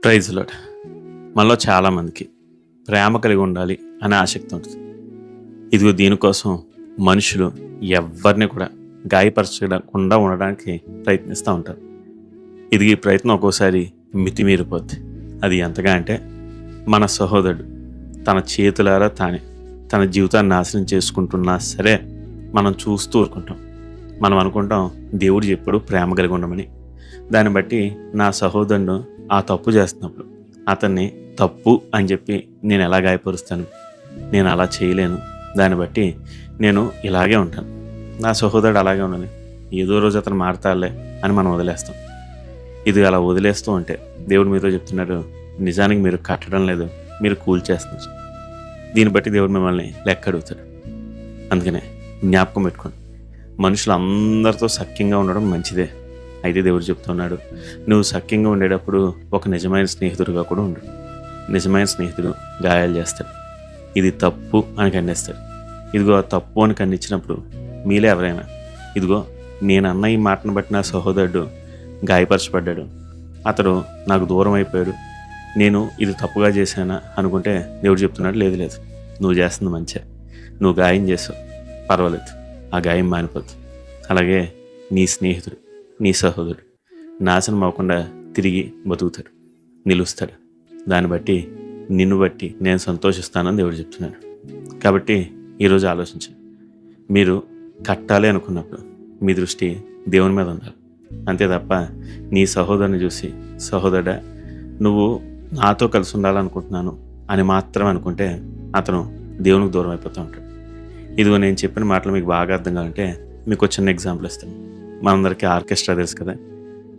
Praise lord. మనలో చాలామందికి ప్రేమ కలిగి ఉండాలి అనే ఆసక్తి ఉంటుంది. ఇదిగో దీనికోసం మనుషులు ఎవరిని కూడా గాయపరచకుండా ఉండడానికి ప్రయత్నిస్తూ ఉంటారు. ఇది ఈ ప్రయత్నం ఒక్కోసారి మితిమీరిపోద్ది. అది ఎంతగా అంటే మన సహోదరుడు తన చేతులారా తానే తన జీవితాన్ని నాశనం చేసుకుంటున్నా సరే మనం చూస్తూ ఊరుకుంటాం. మనం అనుకుంటాం దేవుడు ఎప్పుడు ప్రేమ కలిగి ఉండమని. దాన్ని బట్టి నా సహోదరుడు ఆ తప్పు చేస్తున్నప్పుడు అతన్ని తప్పు అని చెప్పి నేను ఎలా గాయపరుస్తాను? నేను అలా చేయలేను. దాన్ని బట్టి నేను ఇలాగే ఉంటాను. నా సహోదరుడు అలాగే ఉండని, ఏదో రోజు అతను మారతాలే అని మనం వదిలేస్తాం. ఇది అలా వదిలేస్తూ ఉంటే దేవుడు మీతో చెప్తున్నాడు, నిజానికి మీరు కట్టడం లేదు, మీరు కూల్చేస్తున్నారు. దీన్ని బట్టి దేవుడు మిమ్మల్ని లెక్క అడుగుతాడు. అందుకనే జ్ఞాపకం పెట్టుకోండి, మనుషులు అందరితో సఖ్యంగా ఉండడం మంచిదే. అయితే దేవుడు చెప్తున్నాడు, నువ్వు సఖ్యంగా ఉండేటప్పుడు ఒక నిజమైన స్నేహితుడిగా కూడా ఉండు. నిజమైన స్నేహితుడు గాయాలు చేస్తాడు, ఇది తప్పు అని ఖండిస్తాడు. ఇదిగో తప్పు అని ఖండించినప్పుడు మీలో ఎవరైనా ఇదిగో నేను అన్న ఈ మాటను బట్టి నా సహోదరుడు గాయపరచబడ్డాడు, అతడు నాకు దూరం అయిపోయాడు, నేను ఇది తప్పుగా చేశానా అనుకుంటే దేవుడు చెప్తున్నాడు, లేదు లేదు, నువ్వు చేస్తుంది మంచిగా, నువ్వు గాయం చేసావు, పర్వాలేదు, ఆ గాయం మానిపోద్దు. అలాగే నీ స్నేహితుడు నీ సహోదరుడు నాశనం అవ్వకుండా తిరిగి బతుకుతాడు, నిలుస్తాడు. దాన్ని బట్టి నిన్ను బట్టి నేను సంతోషిస్తానని దేవుడు చెప్తున్నాడు. కాబట్టి ఈరోజు ఆలోచించండి, మీరు కట్టాలి అనుకున్నప్పుడు మీ దృష్టి దేవుని మీద ఉండాలి. అంతే తప్ప నీ సహోదరుని చూసి సహోదరుడా నువ్వు నాతో కలిసి ఉండాలనుకుంటున్నాను అని మాత్రం అనుకుంటే అతను దేవునికి దూరం అయిపోతూ ఉంటాడు. ఇదిగో నేను చెప్పిన మాటలు మీకు బాగా అర్థం కావాలంటే మీకు చిన్న ఎగ్జాంపుల్ ఇస్తాను. మనందరికీ ఆర్కెస్ట్రా తెలుసు కదా.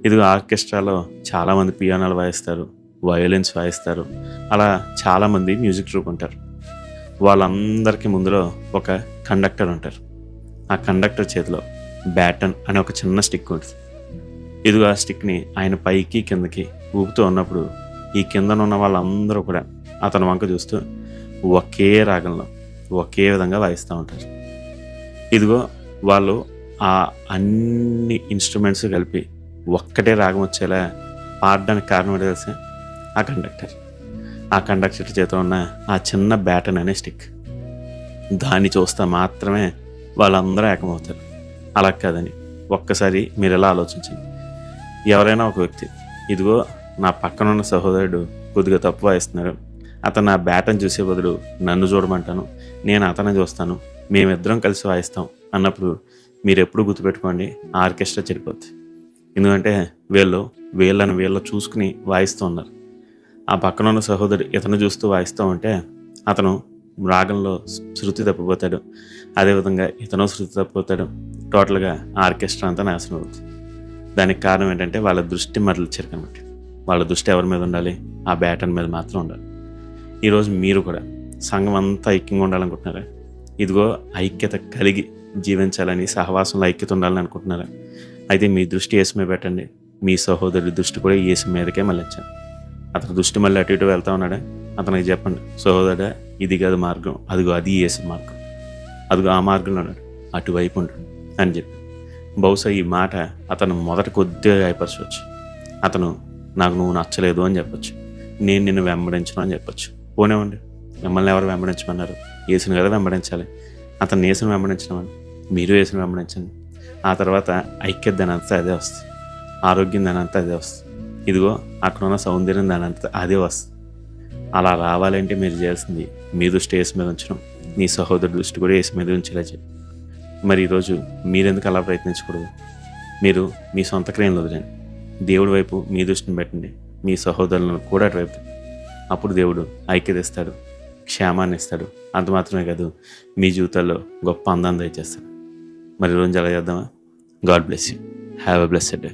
ఇదిగో ఆర్కెస్ట్రాలో చాలామంది పియానోలు వాయిస్తారు, వయోలిన్స్ వాయిస్తారు, అలా చాలామంది మ్యూజిక్ ట్రూప్ ఉంటారు. వాళ్ళందరికీ ముందులో ఒక కండక్టర్ ఉంటారు. ఆ కండక్టర్ చేతిలో బ్యాటన్ అనే ఒక చిన్న స్టిక్ ఉంటుంది. ఇదిగో ఆ స్టిక్ని ఆయన పైకి కిందకి ఊపుతూ ఉన్నప్పుడు ఈ కిందనున్న వాళ్ళందరూ కూడా అతని వంక చూస్తూ ఒకే రాగంలో ఒకే విధంగా వాయిస్తూ ఉంటారు. ఇదిగో వాళ్ళు ఆ అన్ని ఇన్స్ట్రుమెంట్స్ కలిపి ఒక్కటే రాగం వచ్చేలా పాడడానికి కారణం ఏంటో తెలుసా? ఆ కండక్టర్ చేతిలో ఉన్న ఆ చిన్న బ్యాటన్ అనే స్టిక్. దాన్ని చూస్తే మాత్రమే వాళ్ళందరూ ఏకమవుతారు. అలా కాదని ఒక్కసారి మీరు ఎలా ఆలోచించండి. ఎవరైనా ఒక వ్యక్తి ఇదిగో నా పక్కన ఉన్న సహోదరుడు కొద్దిగా తప్పు వాయిస్తున్నారు, అతను నా బ్యాటన్ చూసే బదులు నన్ను చూడమంటాను, నేను అతన్ని చూస్తాను, మేమిద్దరం కలిసి వాయిస్తాం అన్నప్పుడు మీరు ఎప్పుడు గుర్తుపెట్టుకోండి, ఆర్కెస్ట్రా చెడిపోద్ది. ఎందుకంటే వీళ్ళని చూసుకుని వాయిస్తూ ఉన్నారు. ఆ పక్కన ఉన్న సహోదరుడు ఇతను చూస్తూ వాయిస్తూ ఉంటే అతను రాగంలో శృతి తప్పిపోతాడు, అదేవిధంగా ఇతను శృతి తప్పిపోతాడు. టోటల్గా ఆర్కెస్ట్రా అంతా నాశనం అవుతుంది. దానికి కారణం ఏంటంటే వాళ్ళ దృష్టి మరలిచ్చారు కాబట్టి. వాళ్ళ దృష్టి ఎవరి మీద ఉండాలి? ఆ బ్యాటన్ మీద మాత్రం ఉండాలి. ఈరోజు మీరు కూడా సంఘం అంతా ఐక్యంగా ఉండాలనుకుంటున్నారా? ఇదిగో ఐక్యత కలిగి జీవించాలని, సహవాసంలో ఐక్యత ఉండాలని అనుకుంటున్నారా? అయితే మీ దృష్టి యేసు మీద పెట్టండి. మీ సహోదరుడి దృష్టి కూడా యేసు మీదకే మళ్ళించండి. అతని దృష్టి మళ్ళీ అటు ఇటు వెళ్తా ఉన్నాడా? అతనికి చెప్పండి, సహోదరుడా ఇది కాదు మార్గం, అదిగో అది యేసు మార్గం, అదిగో ఆ మార్గంలో ఉన్నాడు, అటువైపు ఉండు అని చెప్పి. బహుశా ఈ మాట అతను మొదట కొద్దిగా గాయపరచవచ్చు. అతను నాకు నువ్వు నచ్చలేదు అని చెప్పొచ్చు, నేను నిన్ను వెంబడించను అని చెప్పొచ్చు. పోనేవ్వండి, మిమ్మల్ని ఎవరు వెంబడించమన్నారు? యేసుని కదా వెంబడించాలి. అతను యేసుని వెంబడించడం అని మీరు యేసుని వెంబడించండి. ఆ తర్వాత ఐక్యత దానంతా అదే వస్తుంది, ఆరోగ్యం దానంతా అదే వస్తుంది, ఇదిగో అక్కడ ఉన్న సౌందర్యం దానంతా అదే వస్తుంది. అలా రావాలంటే మీరు చేయాల్సింది మీ దృష్టి యేసు మీద ఉంచడం, నీ సహోదరుడి దృష్టి కూడా యేసు మీద ఉంచేలా చేయండి. మరి ఈరోజు మీరెందుకు అలా ప్రయత్నించకూడదు? మీరు మీ సొంత క్రియలు వదిలేండి, దేవుడి వైపు మీ దృష్టిని పెట్టండి, మీ సహోదరులను కూడా అటువైపు. అప్పుడు దేవుడు ఐక్యత ఇస్తాడు, క్షేమాన్ని ఇస్తాడు. అంత మాత్రమే కాదు, మీ జీవితాల్లో గొప్ప అందాన్ని దయచేస్తాడు. మరి రోజు అలా చేద్దామా? God bless you. Have a blessed day.